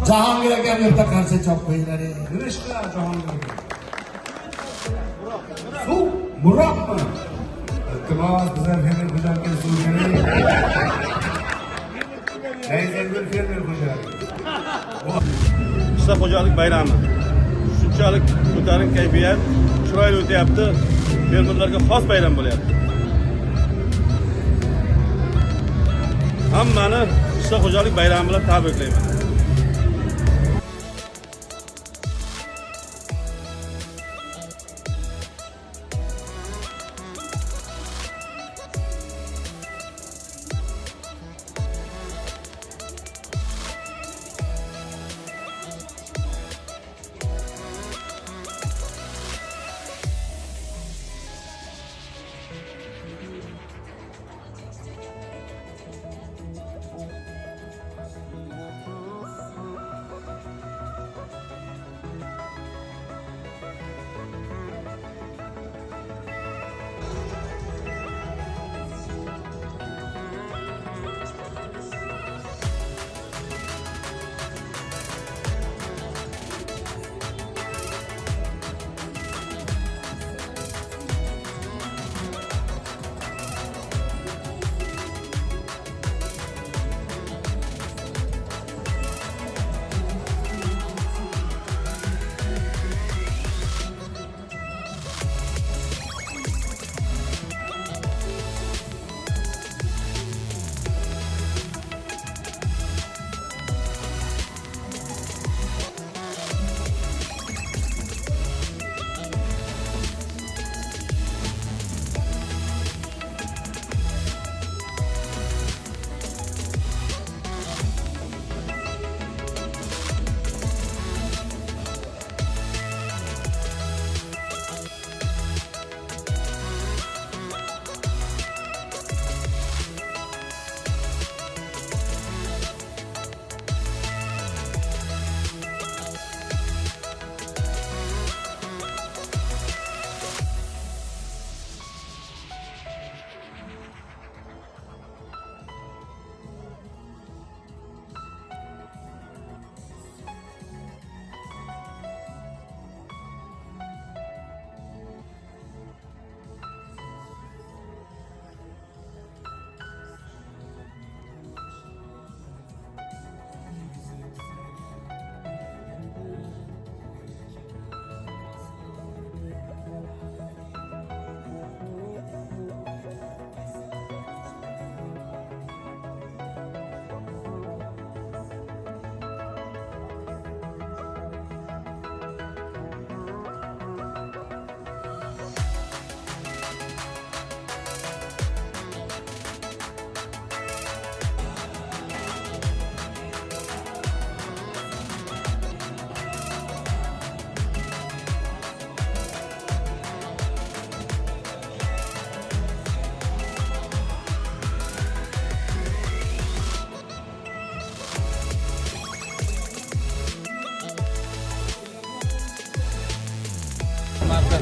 Jahongir akam yerda qarshi chop qo'yinglar. Yurishlar Jahongir aka. Suv Muroqmi? Iltimos bizlar fermer xo'jalikka suv bering. Nayzangul fermer xo'jaligi. Qishloq xo'jalik bayrami. Shunchalik ko'tarinki kayfiyat, chiroyli o'tyapti. Fermerlarga xos bayram bo'lyapti. Hammani qishloq xo'jalik bayrami bilan tabriklayman.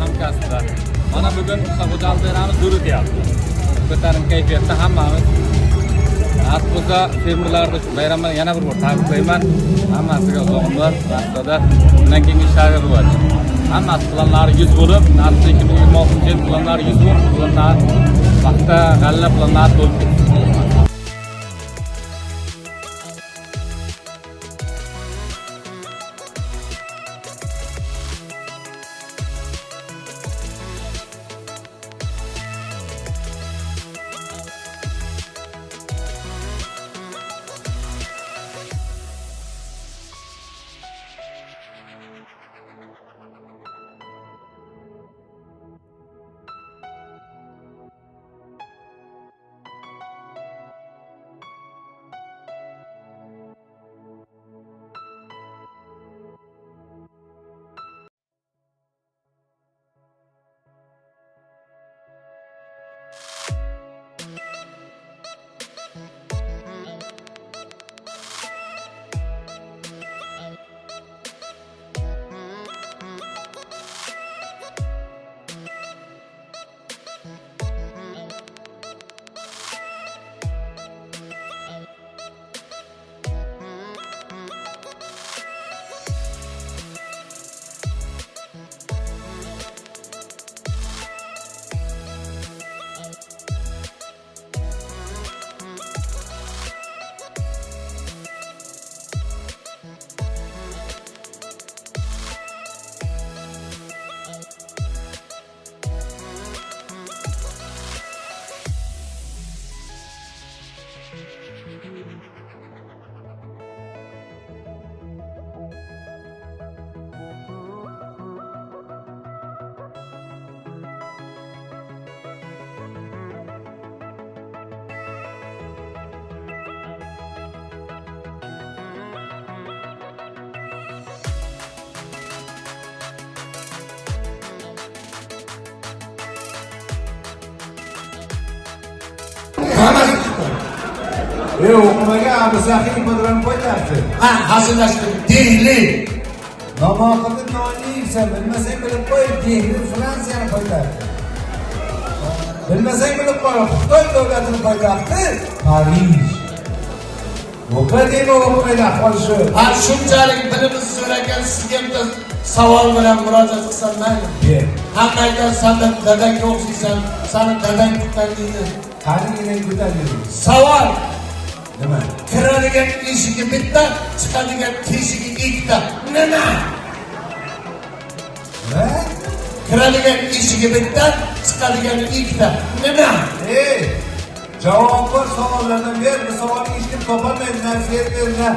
Hamkasblar. Mana bugun xo'jalik bayrami zo'r o'tyapti. Ko'tarinki kayfiyatda hammamiz. Asboza fermerlarni shu bayram bilan yana bir bor tabriklayman. Hammasiga uzoq umr, maqsadda undan keyingi ishlariga rivoj. Hammasi planlari 100 bo'lib, nasl 2026-yil planlari 100 bo'lib, planlar paxta, g'alla planlari to'lib ketdi. Okumaga Abdusahiy bilan qo'yapti. Ha, hazillashdim. Dehli. Namozini nonni yeysan, bilmasang bilib qo'y, Dehli Fransiyani qo'yapti. Bilmasang bilib qo'y, Xitoy davlatini qo'yapti. Parij. O'qidingmi o'qimaydi qolishi. Ha, shunchalik bilimiz so'ragan sizga bitta savol bilan murojaat qilsam mayli? Hamma aytadi, sen dadangga o'xshaysan, seni dadang ko'tardi. Qaniyini ko'tardi. Savol. Nima? Kiradigan eshigi bitta, chiqadigan teshigi ikkita. Nima? Va? Kiradigan eshigi bitta, chiqadigan ikkita. Nima? Javob bor savollardan ber. Bu savolni hech kim topolmaydi. Na fermer, na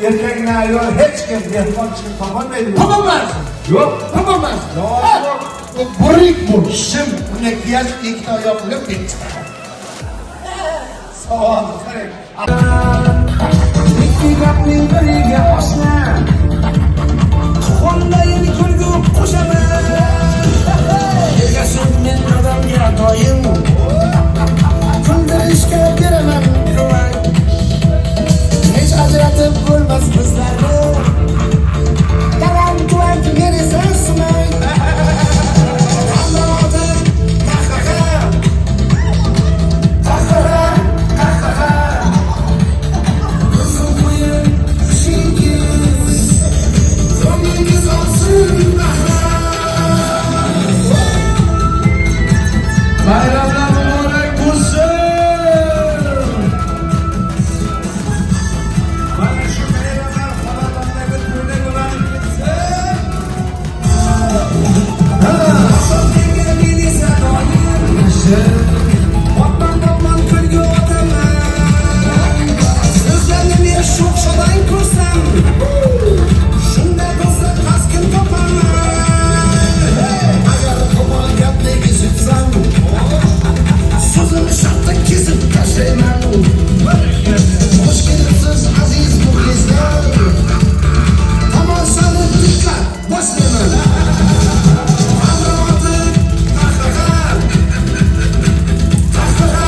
erkak, na ayol, hech kim dehqon chiqib topolmaydi. Topolmas. Yo'q, Topolmas. javob Bu burik bu, shim. Uni kiyaz ikkita oyoq qilib bitta. savol qarang. Ikki gapning biriga oshna, tuxumdayin kulgu qo'shaman. Ergashib men odamga doim kuldirishga beraman ko'mak. Hech ajratib bo'lmas bizlarni, dalam tuvat men esa sumay. Hammaotim qahqaha, qahqaha. Bayramlar muborak bo'lsin. Mana shu bayramlar xonadondagi to'yda bo'lib ketsin. Otman kulgu otaman. Sizlarni men sho'x-shodang ko'rsam, shunda bo'lsa taskin topaman. Agar qo'pol gapni eshitsam, so'zini shartta kesib tashlayman. Xush kelibsiz aziz muxlislar, tomoshani diqqat boshlayman. Hamrotim qahqaha, qahqaha.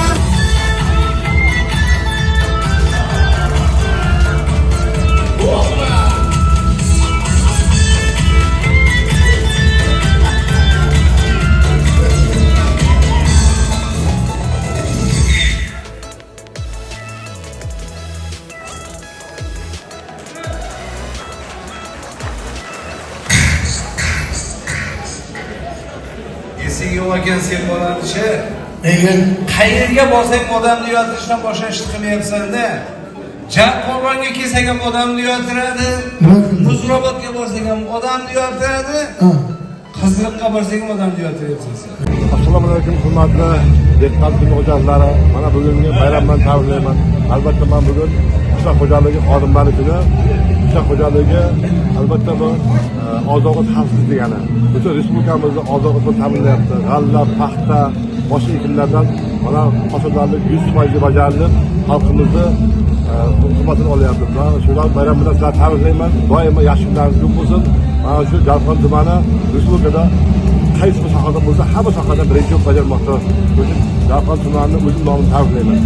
Esing yo'q ekan sen bolani-chi. Nega? Qayerga borsang odamni uyaltirishdan boshqa ish qilmayapsan-da. Qo'rg'onga kelsak ham odamni uyaltiradi. Muzrobotga borsak ham odamni uyaltiradi. Qizliqqa borsak ham odamni uyaltiryapsan sen. Assalomu alaykum hurmatli dehqon xo'jalari. Mana bugungi bayram bilan tabriklayman. Albatta men bugun qishloq xo'jaligi xodimlari kuni. Qishloq xo'jaligi albatta bu oziq-ovqat xavfsizligi degani. Butun respublikamizda oziq-ovqat ta'minlayapti. G'alla, paxta, boshqa ekinlardan mana hosildorlik 100% bajarilib, xalqimizni hurmatini olyapmiz. Mana shular bayram bilan sizlarni tabriklayman. Doimo yaxshi kunlaringiz ko'p bo'lsin. Mana shu Jalqon tumani respublikada qaysi bir sohada bo'lsa, hamma sohada birinchi o'rin bajarmoqda. O'sha Jalqon tumanining o'zim nomini tabriklayman.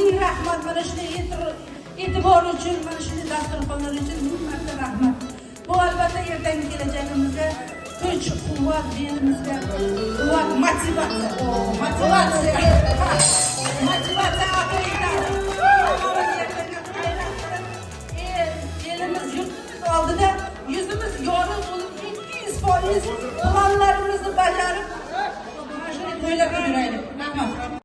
ming rahmat. Mana shunday e'tibor uchun, mana shunday dasturxonlar uchun ming marta rahmat. Bu albatta ertangi kelajagimizga kuch, quvvat, belimizga quvvat, motivatsiya. Motivatsiya elimiz yurtimiz oldida yuzimiz yorug' bo'lib 200% planlarimizni bajarib mana shunday to'ylarga yuraylik. Rahmat.